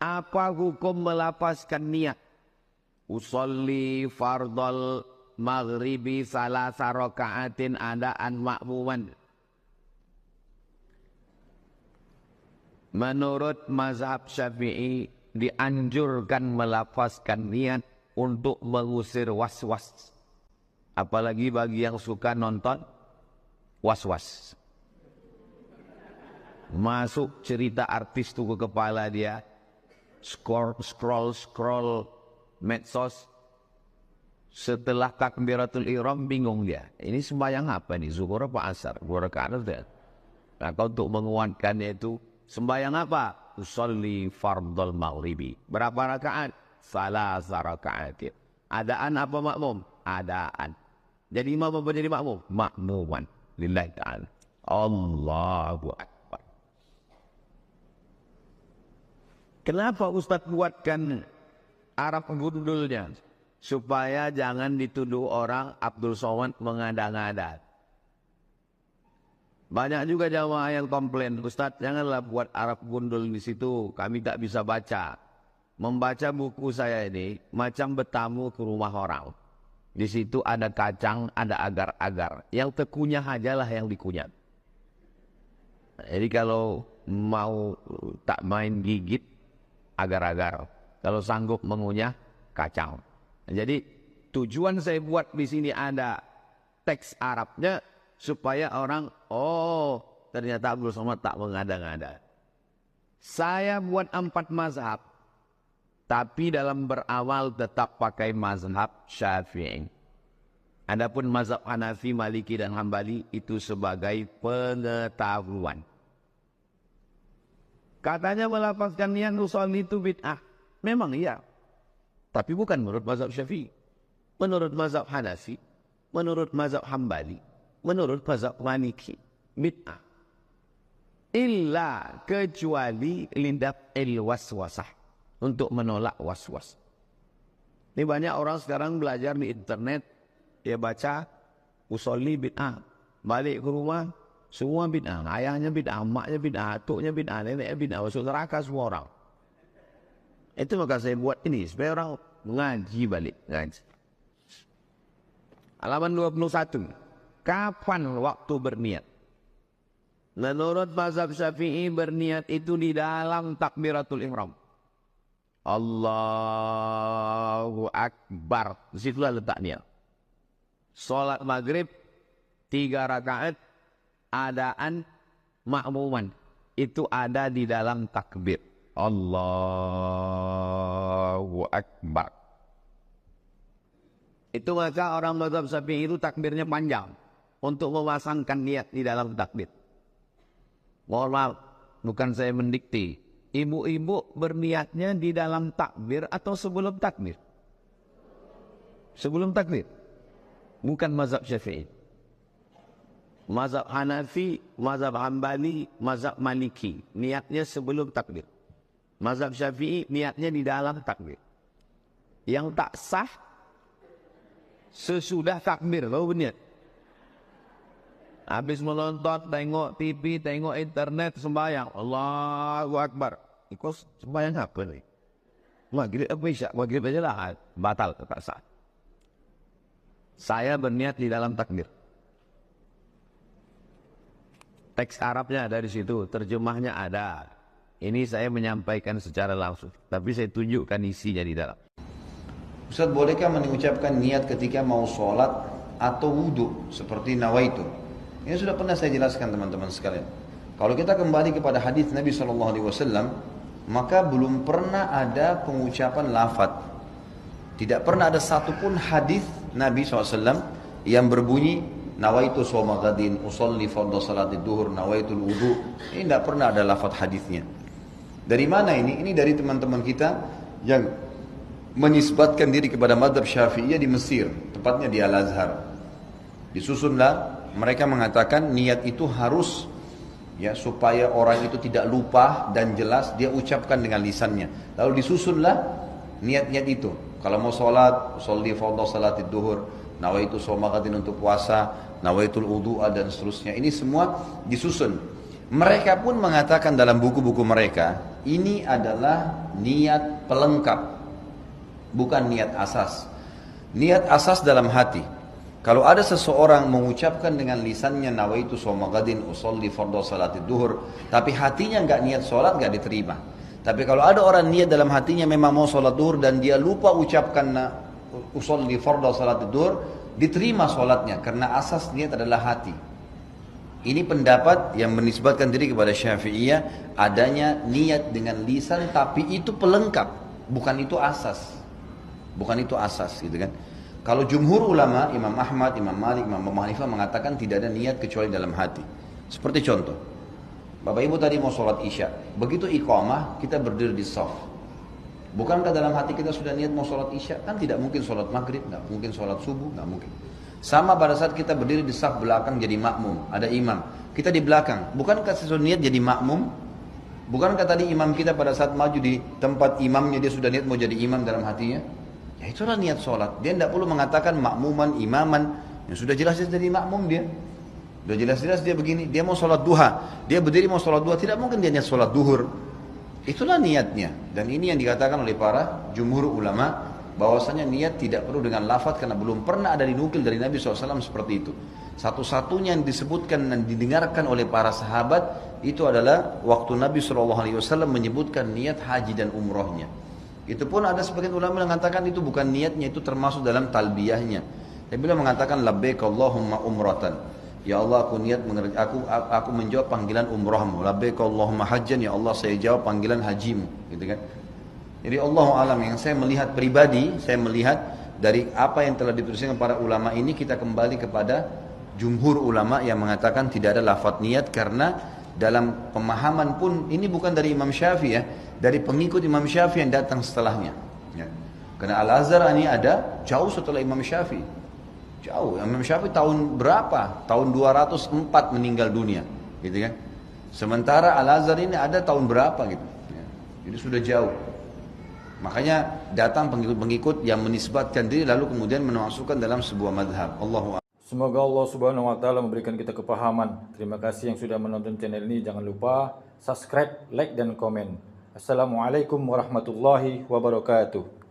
Apa hukum melafazkan niat? Usolli fardal maghribi salasa raka'atin adaan ma'muman. Menurut mazhab Syafi'i dianjurkan melafazkan niat untuk mengusir was-was. Apalagi bagi yang suka nonton was-was. Masuk cerita artis tuh ke kepala dia. Scroll medsos. Setelah takbiratul ihram bingung dia. Ini sembahyang apa nih? Zuhur apa asar? 2 rakaat saja. Maka untuk menguatkannya itu sembahyang apa? Usolli fardal maghribi. Berapa rakaat? Salasa rakaatin. Adaan apa makmum? Adaan. Jadi imam apa jadi makmum? Makmuman. Lillahi ta'ala. Allahu Akbar. Kenapa Ustaz buatkan Arab gundulnya? Supaya jangan dituduh orang Abdul Somad mengada-ngada. Banyak juga jamaah yang komplain, Ustaz janganlah buat Arab gundul di situ, kami tak bisa baca. Membaca buku saya ini macam bertamu ke rumah orang. Di situ ada kacang, ada agar-agar. Yang tekunyah ajalah yang dikunyah. Jadi kalau mau tak main gigit, agar-agar. Kalau sanggup mengunyah, kacang. Jadi tujuan saya buat di sini ada teks Arabnya supaya orang, oh ternyata Abdul Somad tak mengada-ngada. Saya buat 4 mazhab, tapi dalam berawal tetap pakai mazhab Syafi'i. Adapun mazhab Hanafi, Maliki dan Hambali itu sebagai pengetahuan. Katanya melafazkan niat usolli itu bid'ah. Memang iya. Tapi bukan menurut mazhab Syafi'i. Menurut mazhab Hanafi, menurut mazhab Hambali, menurut mazhab Maliki, bid'ah. Illa kecuali lindab waswasah. Untuk menolak was-was. Ini banyak orang sekarang belajar di internet. Dia baca usolli bid'ah. Balik ke rumah. Semua bid'ah, ayahnya bid'ah, maknya bid'ah, atuknya bid'ah, neneknya bid'ah, masuk neraka semua orang. Itu maka saya buat ini, supaya orang ngaji balik. Ngaji. Halaman 21. Kapan waktu berniat? Menurut mazhab Syafi'i berniat itu di dalam takbiratul ihram. Allahu Akbar. Disitulah letaknya. Salat maghrib 3 rakaat. Adaan makmuman itu ada di dalam takbir. Allahu Akbar. Itu maka orang mazhab Syafi'i itu takbirnya panjang untuk memasangkan niat di dalam takbir. Mohon maaf, bukan saya mendikte. Ibu-ibu berniatnya di dalam takbir atau sebelum takbir? Sebelum takbir. Bukan mazhab Syafi'i. Mazhab Hanafi, mazhab Hambali, mazhab Maliki. Niatnya sebelum takbir. Mazhab Syafi'i niatnya di dalam takbir. Yang tak sah sesudah takbir baru berniat. Habis menonton, tengok TV, tengok internet, sembahyang. Allahu Akbar. Ikut sembahyang apa ni? Maghrib apa isyak? Maghrib aja lah. Batal, tak sah. Saya berniat di dalam takbir. Teks Arabnya ada di situ, terjemahnya ada. Ini saya menyampaikan secara langsung, tapi saya tunjukkan isinya di dalam. Ustaz, bolehkah mengucapkan niat ketika mau sholat atau wudhu seperti nawaitu? Ini sudah pernah saya jelaskan teman-teman sekalian. Kalau kita kembali kepada hadis Nabi SAW, maka belum pernah ada pengucapan lafaz. Tidak pernah ada satupun hadis Nabi SAW yang berbunyi nawaitu shoma ghadin, usolli fardhu salatid duhur, nawaitul wudu. Ini tidak pernah ada lafaz hadisnya. Dari mana ini? Ini dari teman-teman kita yang menisbatkan diri kepada mazhab Syafi'iyah di Mesir, tepatnya di Al-Azhar. Disusunlah, mereka mengatakan niat itu harus ya supaya orang itu tidak lupa dan jelas dia ucapkan dengan lisannya. Lalu disusunlah niat-niat itu. Kalau mau sholat, usolli fardhu salatid duhur, nawaitu shoma ghadin untuk puasa, nawaitul wudu'a dan seterusnya. Ini semua disusun. Mereka pun mengatakan dalam buku-buku mereka, ini adalah niat pelengkap, bukan niat asas. Niat asas dalam hati. Kalau ada seseorang mengucapkan dengan lisannya nawaitu shoma ghadin usolli fardhu salatid duhur, tapi hatinya nggak niat sholat, nggak diterima. Tapi kalau ada orang niat dalam hatinya memang mau sholat duhur dan dia lupa ucapkan usolli fardhu salatid duhur, diterima sholatnya karena asas niat adalah hati. Ini pendapat yang menisbatkan diri kepada Syafi'iyah, adanya niat dengan lisan tapi itu pelengkap, bukan itu asas. Bukan itu asas gitu kan. Kalau jumhur ulama, Imam Ahmad, Imam Malik, Imam Abu Hanifah mengatakan tidak ada niat kecuali dalam hati. Seperti contoh, Bapak Ibu tadi mau sholat Isya, begitu iqamah kita berdiri di shaf. Bukankah dalam hati kita sudah niat mau sholat Isya? Kan tidak mungkin sholat maghrib, nggak mungkin sholat subuh, nggak mungkin. Sama pada saat kita berdiri di saf belakang jadi makmum, ada imam, kita di belakang, bukankah sesuatu niat jadi makmum? Bukankah tadi imam kita pada saat maju di tempat imamnya dia sudah niat mau jadi imam dalam hatinya? Ya itulah niat sholat. Dia tidak perlu mengatakan makmuman, imaman, yang sudah jelas jadi makmum dia. Sudah jelas-jelas dia begini, dia mau sholat duha, dia berdiri mau sholat duha, tidak mungkin dia niat sholat duhur. Itulah niatnya. Dan ini yang dikatakan oleh para jumhur ulama, bahwasanya niat tidak perlu dengan lafaz karena belum pernah ada dinukil dari Nabi SAW seperti itu. Satu-satunya yang disebutkan dan didengarkan oleh para sahabat itu adalah waktu Nabi SAW menyebutkan niat haji dan umrohnya. Itu pun ada sebagian ulama yang mengatakan itu bukan niatnya, itu termasuk dalam talbiyahnya. Dia bilang mengatakan labbaik Allahumma umratan. Ya Allah aku menjawab panggilan umrahmu. Labbaik Allahumma hajjan, ya Allah saya jawab panggilan hajimu, gitu kan. Jadi Allah alam, yang saya melihat pribadi, saya melihat dari apa yang telah dituliskan para ulama ini, kita kembali kepada jumhur ulama yang mengatakan tidak ada lafaz niat, karena dalam pemahaman pun ini bukan dari Imam Syafi'i ya, dari pengikut Imam Syafi'i yang datang setelahnya. Ya. Karena Al-Azhar ini ada jauh setelah Imam Syafi'i. Jauh, Imam Syafi'i tahun berapa? Tahun 204 meninggal dunia, gitu kan. Sementara Al-Azhar ini ada tahun berapa gitu. Ya. Jadi sudah jauh. Makanya datang pengikut-pengikut yang menisbatkan diri lalu kemudian memasukkan dalam sebuah madhab. Allahu a'lam. Semoga Allah Subhanahu wa taala memberikan kita kepahaman. Terima kasih yang sudah menonton channel ini. Jangan lupa subscribe, like dan komen. Assalamualaikum warahmatullahi wabarakatuh.